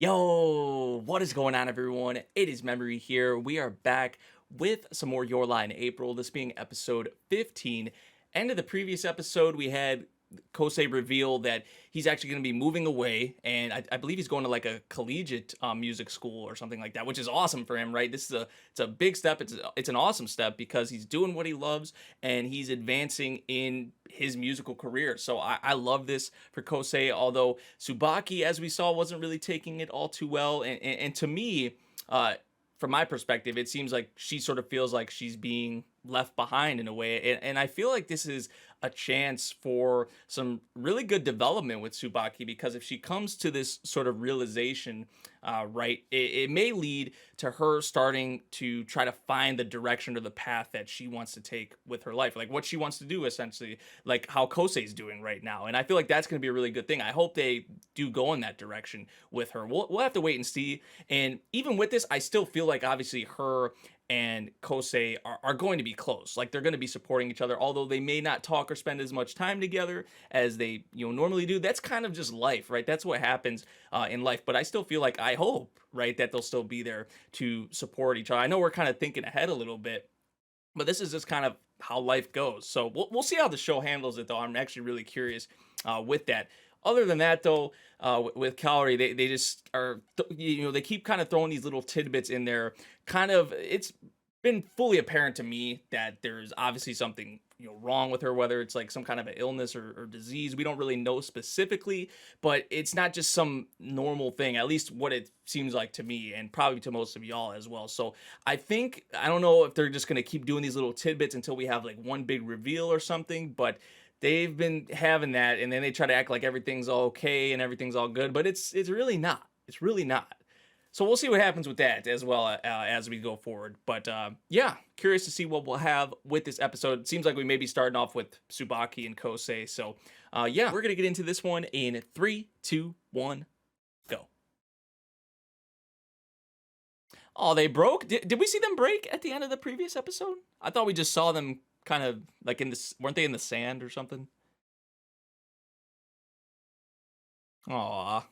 Yo, what is going on, everyone? It is Memory here. We are back with some more Your Lie in April, this being episode 15. End of the previous episode, we had Kosei reveal that he's actually going to be moving away, and I believe he's going to like a collegiate music school or something like that, which is awesome for him, right? This is it's a big step. It's an awesome step because he's doing what he loves and he's advancing in his musical career. So I love this for Kosei, although Tsubaki, as we saw, wasn't really taking it all too well. And to me, from my perspective, it seems like she sort of feels like she's being left behind in a way. And I feel like this is a chance for some really good development with Tsubaki because if she comes to this sort of realization, right, it may lead to her starting to try to find the direction or the path that she wants to take with her life, like what she wants to do, essentially, like how Kosei's doing right now. And I feel like that's going to be a really good thing. I hope they do go in that direction with her. We'll have to wait and see. And even with this, I still feel like obviously her and Kosei are going to be close. Like they're going to be supporting each other, although they may not talk or spend as much time together as they normally do. That's kind of just life, right? That's what happens in life. But I still feel like I hope, right, that they'll still be there to support each other. I know we're kind of thinking ahead a little bit, but this is just kind of how life goes. So we'll see how the show handles it, though. I'm actually really curious with that. Other than that, though, with Calorie, they just are, they keep kind of throwing these little tidbits in there. Kind of, it's been fully apparent to me that there's obviously something wrong with her, whether it's like some kind of an illness or disease. We don't really know specifically, but it's not just some normal thing, at least what it seems like to me and probably to most of y'all as well. So I don't know if they're just going to keep doing these little tidbits until we have like one big reveal or something, but they've been having that, and then they try to act like everything's all okay and everything's all good, but it's really not. It's really not. So we'll see what happens with that as well as we go forward. But yeah, curious to see what we'll have with this episode. It seems like we may be starting off with Tsubaki and Kosei. So yeah, we're gonna get into this one in 3, 2, 1, go. Oh, they broke. Did we see them break at the end of the previous episode? I thought we just saw them kind of like in this. Weren't they in the sand or something? Aw.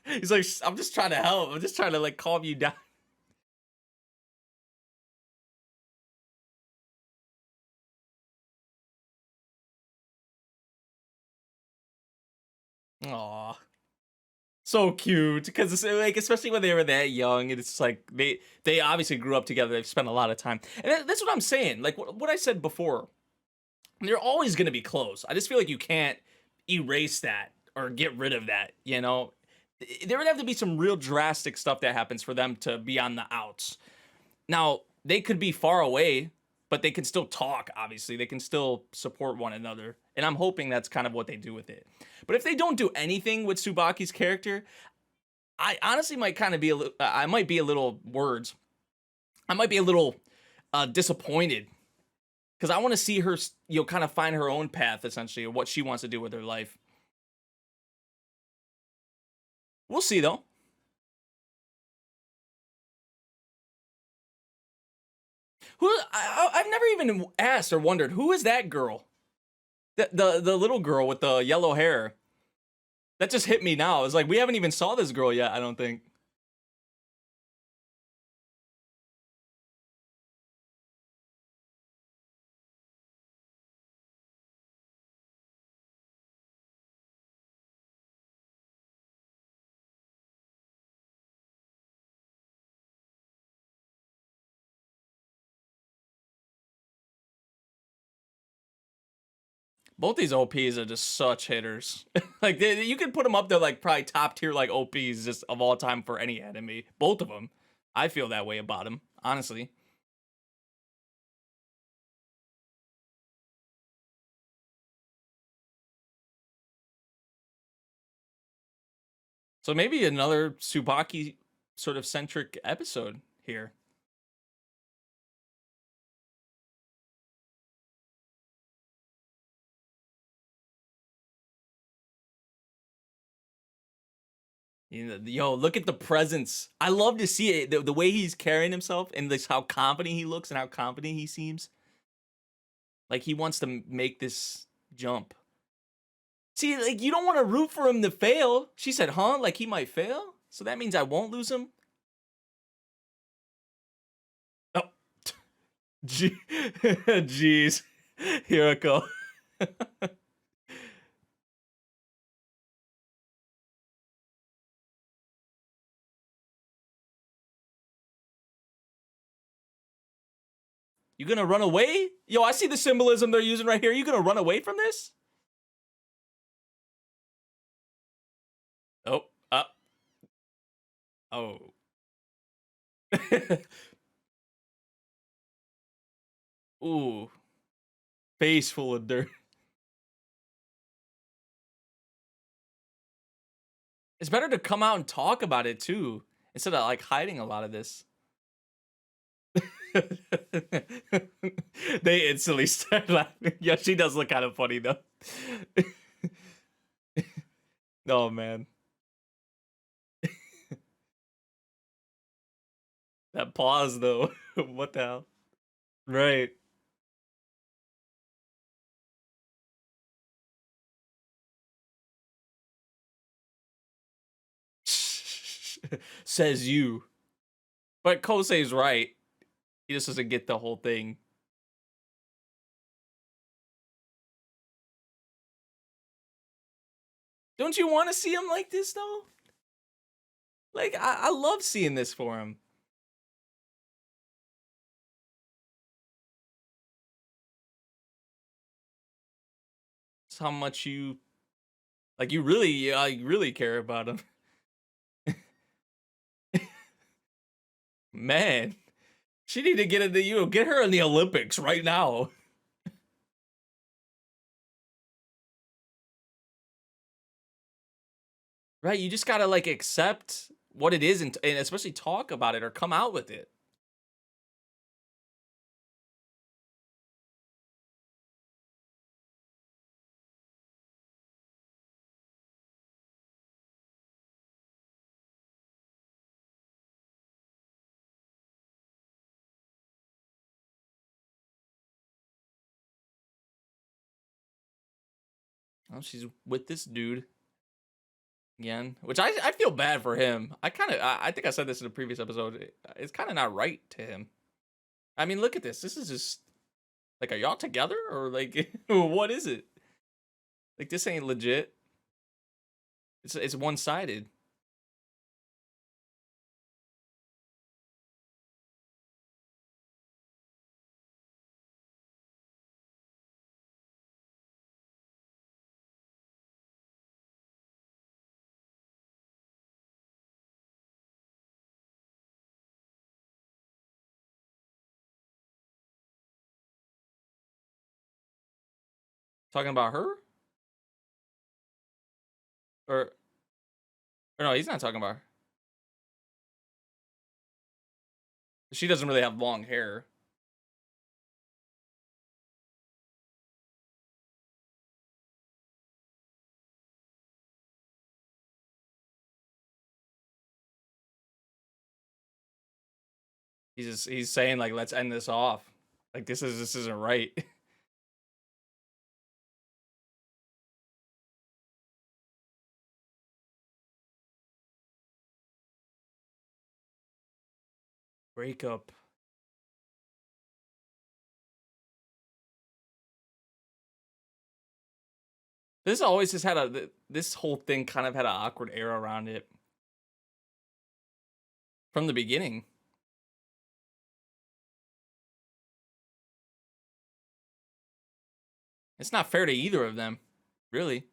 He's like, I'm just trying to help. I'm just trying to like calm you down. Aw. So cute because it's like, especially when they were that young, and it's like they obviously grew up together. They've spent a lot of time, and that's what I'm saying. Like what I said before, they're always gonna be close. I just feel like you can't erase that or get rid of that. There would have to be some real drastic stuff that happens for them to be on the outs. Now, they could be far away, but they can still talk, obviously. They can still support one another. And I'm hoping that's kind of what they do with it. But if they don't do anything with Tsubaki's character, I honestly might kind of be a little, I might be a little words. I might be a little disappointed because I want to see her, kind of find her own path, essentially, of what she wants to do with her life. We'll see, though. I've never even asked or wondered who is that girl? The little girl with the yellow hair. That just hit me now. It's like we haven't even saw this girl yet, I don't think. Both these OPs are just such hitters. Like you could put them up there like probably top tier like OPs just of all time for any anime. Both of them. I feel that way about them, honestly. So maybe another Tsubaki sort of centric episode here. Yo, look at the presence. I love to see it. The way he's carrying himself and this how confident he looks and how confident he seems. Like, he wants to make this jump. See, like, you don't want to root for him to fail. She said, huh? Like, he might fail? So that means I won't lose him? Oh. Jeez. Here I go. You gonna run away? Yo, I see the symbolism they're using right here. You gonna run away from this? Oh, up. Oh. Ooh. Face full of dirt. It's better to come out and talk about it too, instead of like hiding a lot of this. They instantly start laughing. Yeah, she does look kind of funny though. Oh man. That pause though. What the hell? Right. Says you. But Kosei's right. He just doesn't get the whole thing. Don't you want to see him like this though? Like, I love seeing this for him. It's how much you, like, you really care about him. Man, she need to get into you. Get her in the Olympics right now. Right, you just gotta like accept what it is and especially talk about it or come out with it. Oh, she's with this dude again, which I feel bad for him. I think I said this in a previous episode. It's kind of not right to him. I mean, look at this. This is just like, are y'all together or like what is it? Like, this ain't legit. It's one sided. Talking about her, or no, he's not talking about her. She doesn't really have long hair. He's saying like, let's end this off. Like, this isn't right. Breakup. This always just had this whole thing kind of had an awkward air around it from the beginning. It's not fair to either of them, really.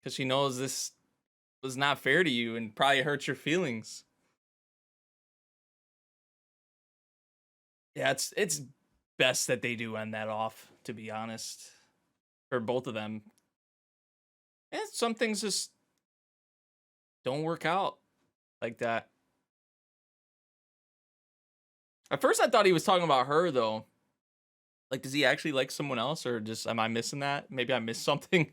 Because she knows this was not fair to you and probably hurts your feelings. Yeah, it's best that they do end that off, to be honest. For both of them. And some things just don't work out like that. At first I thought he was talking about her though. Like, does he actually like someone else, or just am I missing that? Maybe I missed something.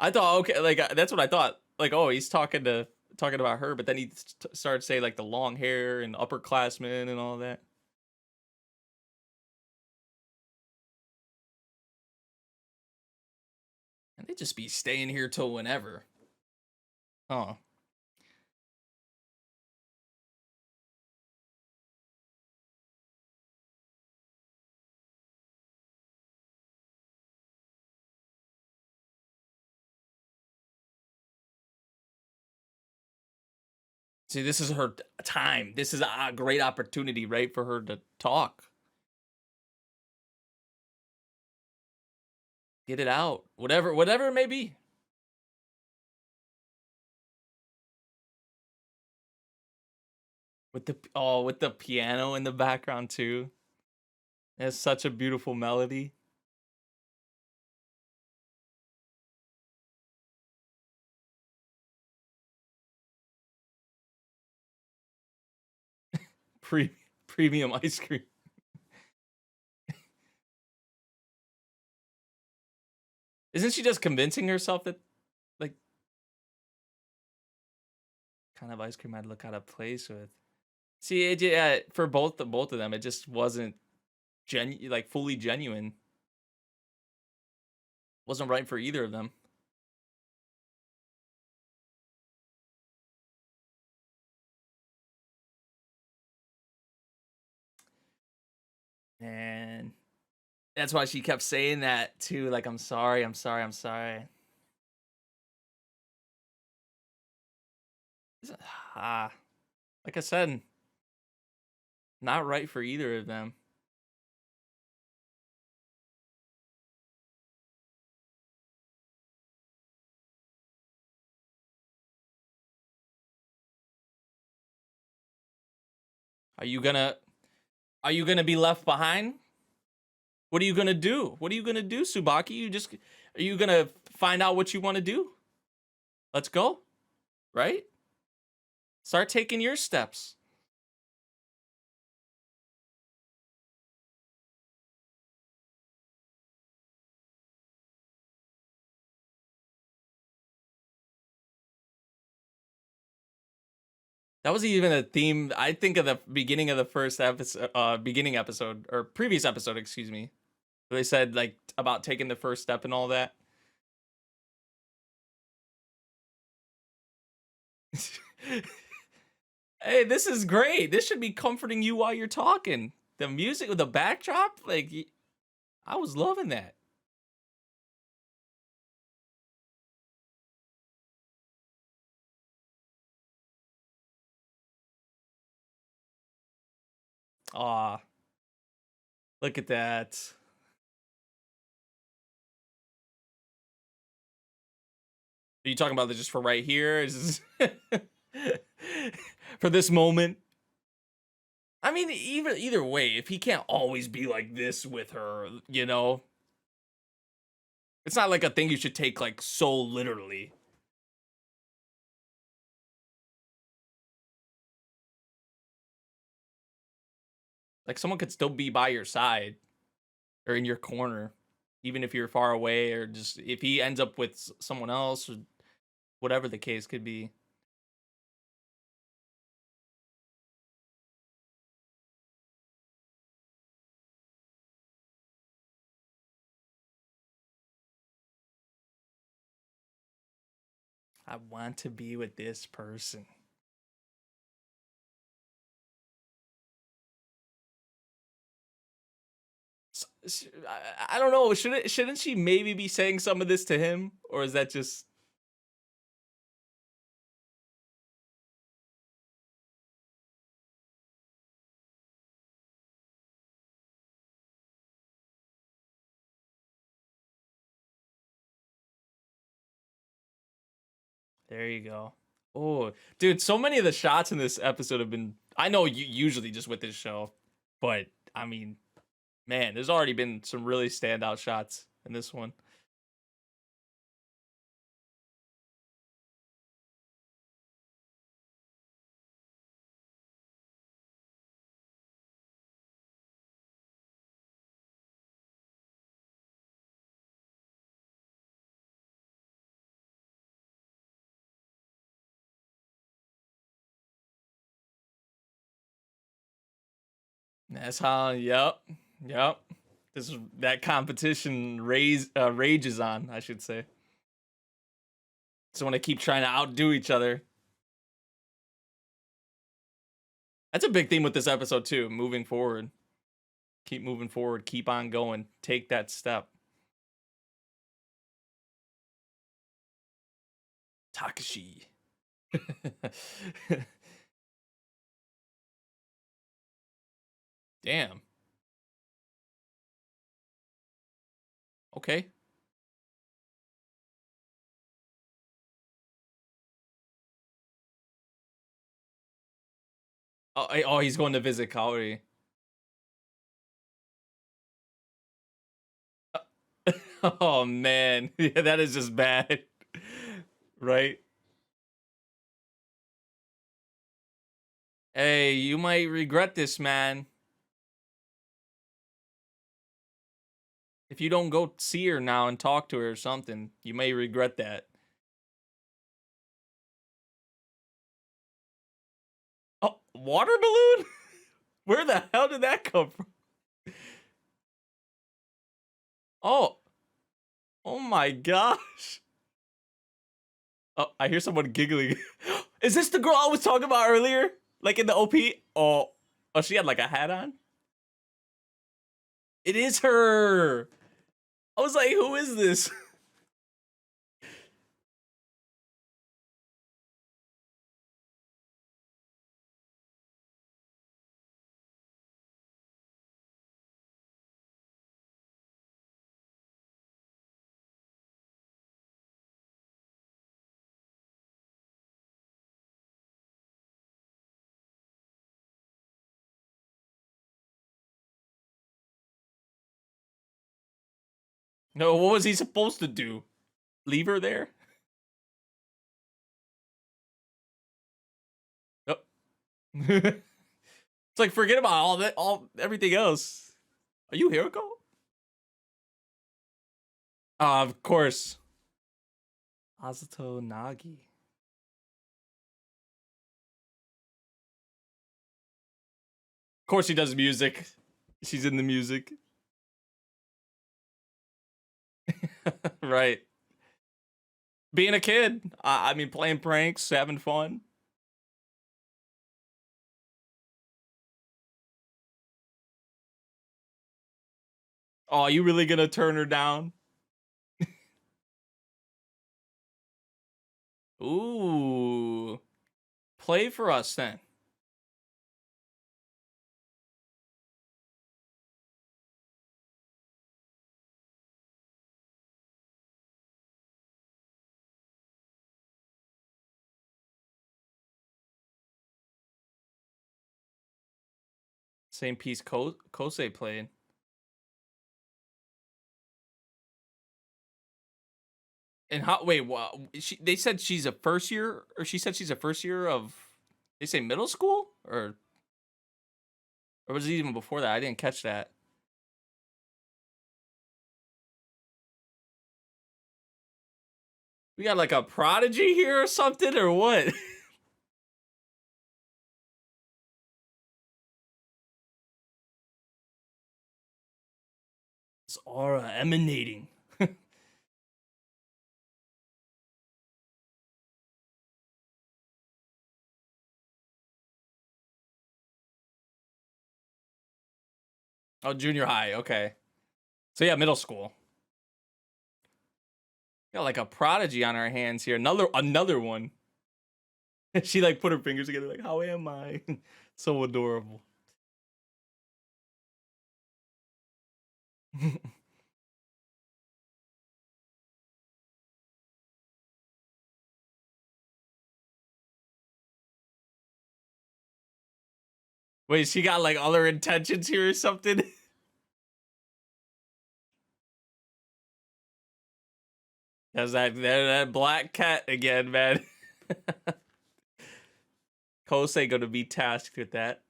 I thought, okay, like that's what I thought. Like, oh, he's talking to talking about her, but then he started saying like the long hair and upperclassmen and all that. And they just be staying here till whenever. Huh. See, this is her time. This is a great opportunity, right, for her to talk. Get it out. Whatever it may be. With the piano in the background too. It's such a beautiful melody. Pre Premium ice cream. Isn't she just convincing herself that like kind of ice cream I'd look out of place with? See, for both of them, it just wasn't like fully genuine. Wasn't right for either of them. And that's why she kept saying that too. Like, I'm sorry, I'm sorry, I'm sorry. Ah, like I said, not right for either of them. Are you gonna be left behind? What are you gonna do? What are you gonna do, Tsubaki? Are you gonna find out what you want to do? Let's go, right? Start taking your steps. That was even a theme. I think of the beginning of the first episode, beginning episode or previous episode, excuse me. Where they said like about taking the first step and all that. Hey, this is great. This should be comforting you while you're talking. The music with the backdrop, like I was loving that. Aw, look at that. Are you talking about this just for right here? Is this for this moment? I mean, either way, if he can't always be like this with her, you know, it's not like a thing you should take like so literally. Like someone could still be by your side or in your corner, even if you're far away, or just if he ends up with someone else, or whatever the case could be. I want to be with this person. I don't know. Shouldn't she maybe be saying some of this to him, or is that just? There you go. Oh, dude, so many of the shots in this episode have been. I know you usually just with this show, but I mean, man, there's already been some really standout shots in this one. That's how. Yep. Yep. This is that competition rages on, I should say. So when they keep trying to outdo each other. That's a big theme with this episode too. Moving forward, keep moving forward, keep on going, take that step. Takashi. Damn. Okay. Oh, he's going to visit Kaori. Oh man, yeah, that is just bad, right? Hey, you might regret this, man. If you don't go see her now and talk to her or something, you may regret that. Oh, water balloon? Where the hell did that come from? Oh, oh my gosh. Oh, I hear someone giggling. Is this the girl I was talking about earlier? Like in the OP? Oh, she had like a hat on? It is her. I was like, who is this? No, what was he supposed to do? Leave her there? Oh. It's like forget about everything else. Are you Hiroko? Of course. Azuto Nagi. Of course he does music. She's in the music. Right. Being a kid. I mean, playing pranks, having fun. Oh, are you really gonna turn her down? Ooh. Play for us then. Same piece Kosei played. And how? Wait, what? They said she's a first year, or she said she's a first year of. They say middle school, or was it even before that? I didn't catch that. We got like a prodigy here or something, or what? This aura emanating. Oh, junior high. Okay. So yeah, middle school. Got like a prodigy on our hands here. Another one. She like put her fingers together, like, how am I? So adorable. Wait, she got like other intentions here or something? Cause that black cat again, man. Kosei gonna be tasked with that.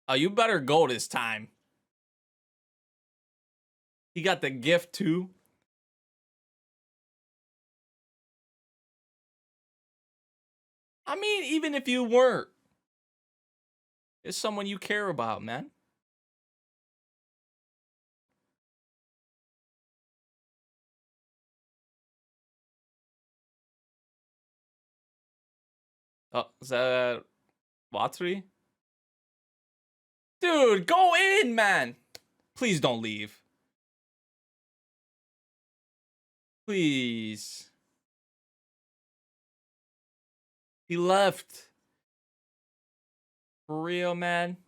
Oh, you better go this time. He got the gift too. I mean, even if you weren't, it's someone you care about, man. Oh, is that Watsuri? Dude, go in, man. Please don't leave. Please. He left. For real, man.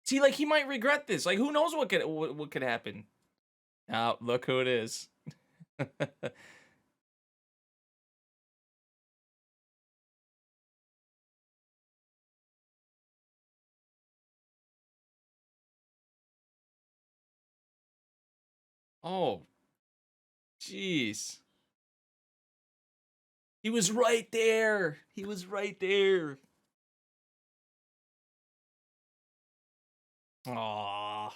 See, like, he might regret this. Like, who knows what could happen? Now, look who it is. Oh, jeez. He was right there. He was right there. Aw.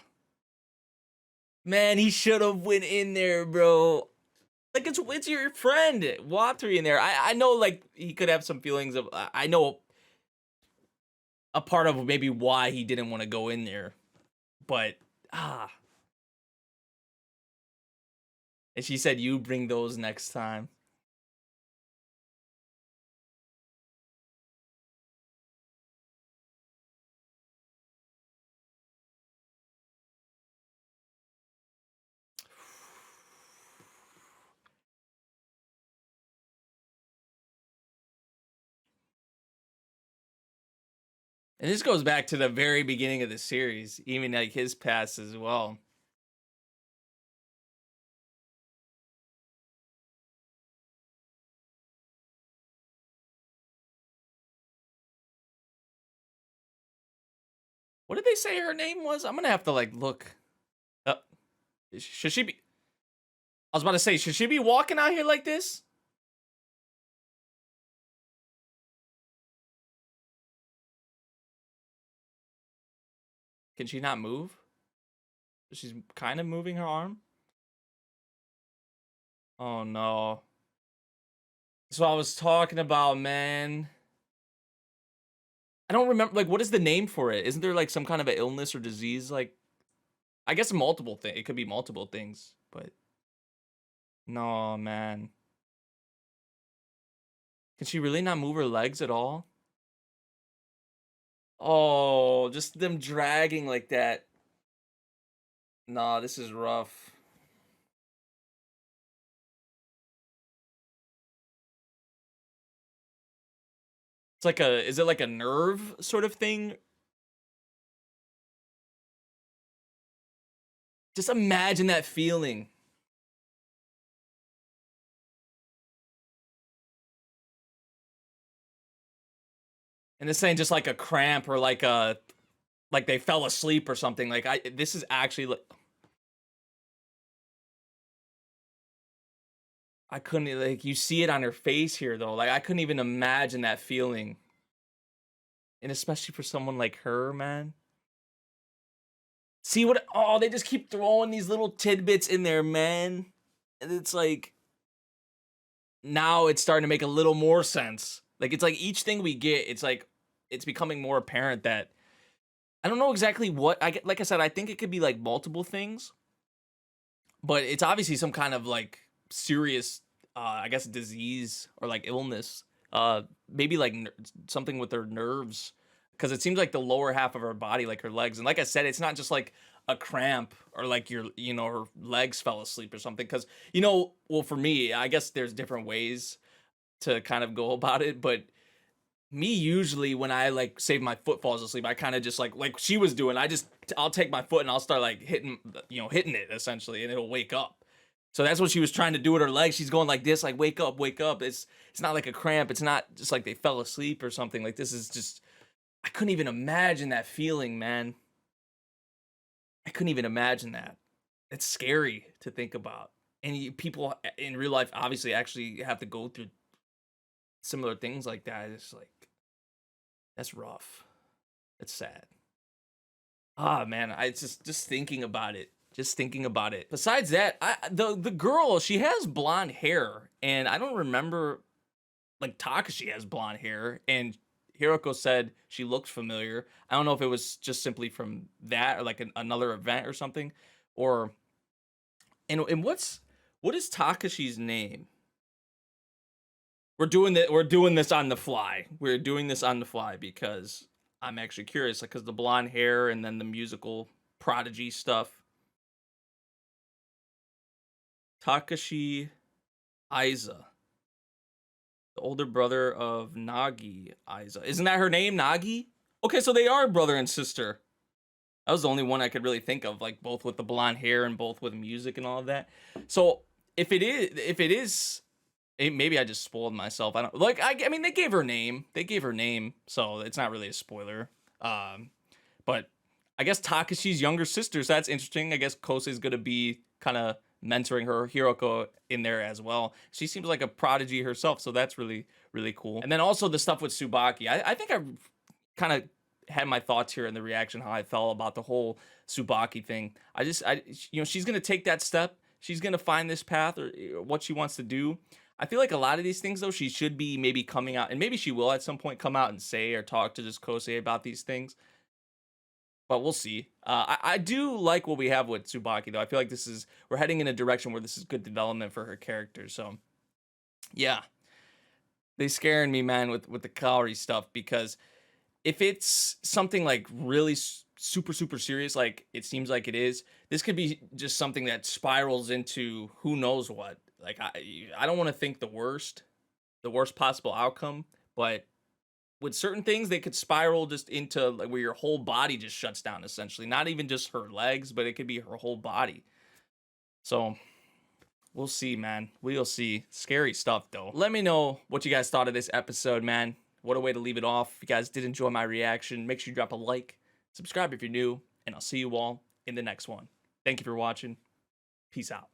Man, he should have went in there, bro. Like, it's your friend, Watri, in there. I know, like, he could have some feelings of... I know a part of maybe why he didn't want to go in there. But, And she said, you bring those next time. And this goes back to the very beginning of the series, even like his past as well. What did they say her name was? I'm gonna have to like look. Should she be? I was about to say, should she be walking out here like this? Can she not move? She's kind of moving her arm. Oh no. That's what I was talking about, man. I don't remember, like, what is the name for it? Isn't there like some kind of an illness or disease? Like, I guess multiple things. It could be multiple things, but no, man. Can she really not move her legs at all? Oh, just them dragging like that. Nah, this is rough. It's like is it like a nerve sort of thing? Just imagine that feeling. And this ain't just like a cramp or like they fell asleep or something. Like this is actually like, I couldn't, like, you see it on her face here though. Like I couldn't even imagine that feeling. And especially for someone like her, man. See what, oh, they just keep throwing these little tidbits in there, man. And it's like, now it's starting to make a little more sense. Like, it's like each thing we get, it's like, it's becoming more apparent that I don't know exactly what I get. Like I said, I think it could be like multiple things, but it's obviously some kind of like serious, I guess, disease or like illness. Maybe like something with her nerves, because it seems like the lower half of her body, like her legs, and like I said, it's not just like a cramp or like her legs fell asleep or something. Because well, for me, I guess there's different ways to kind of go about it, but me usually when I like say my foot falls asleep, I kind of just like she was doing, I'll take my foot and I'll start like hitting it essentially, and it'll wake up. So that's what she was trying to do with her legs. She's going like this, like, wake up, wake up. It's not like a cramp. It's not just like they fell asleep or something. Like, this is just, I couldn't even imagine that feeling, man. I couldn't even imagine that. It's scary to think about. And people in real life obviously actually have to go through similar things like that. It's like, that's rough. It's sad. Ah, man, I just thinking about it. Just thinking about it. Besides that, the girl, she has blonde hair, and I don't remember. like Takashi has blonde hair, and Hiroko said she looked familiar. I don't know if it was just simply from that or like another event or something, or and what is Takashi's name? We're doing that. We're doing this on the fly. We're doing this on the fly because I'm actually curious, like, because the blonde hair and then the musical prodigy stuff. Takashi Aiza, the older brother of Nagi Aiza. Isn't that her name, Nagi? Okay, so they are brother and sister. That was the only one I could really think of, like both with the blonde hair and both with music and all of that. So if it is, maybe I just spoiled myself. I don't like. I mean, they gave her name. They gave her name, so it's not really a spoiler. But I guess Takashi's younger sister. So that's interesting. I guess Kosei's gonna be kind of mentoring her Hiroko in there as well. She seems like a prodigy herself, so that's really cool. And then also the stuff with Tsubaki. I think I kind of had my thoughts here in the reaction how I felt about the whole Tsubaki thing. She's gonna take that step. She's gonna find this path or what she wants to do. I feel like a lot of these things though, she should be maybe coming out, and maybe she will at some point come out and say or talk to this Kosei about these things. But we'll see. I do like what we have with Tsubaki though. I feel like we're heading in a direction where this is good development for her character. So yeah, they scaring me, man, with the Kaori stuff, because if it's something like really super serious, like it seems like it is, this could be just something that spirals into who knows what. Like I don't want to think the worst possible outcome, but with certain things they could spiral just into like where your whole body just shuts down essentially. Not even just her legs, but it could be her whole body. So we'll see, man. We'll see. Scary stuff, though. Let me know what you guys thought of this episode, man. What a way to leave it off. If you guys did enjoy my reaction, make sure you drop a like, subscribe if you're new, and I'll see you all in the next one. Thank you for watching. Peace out.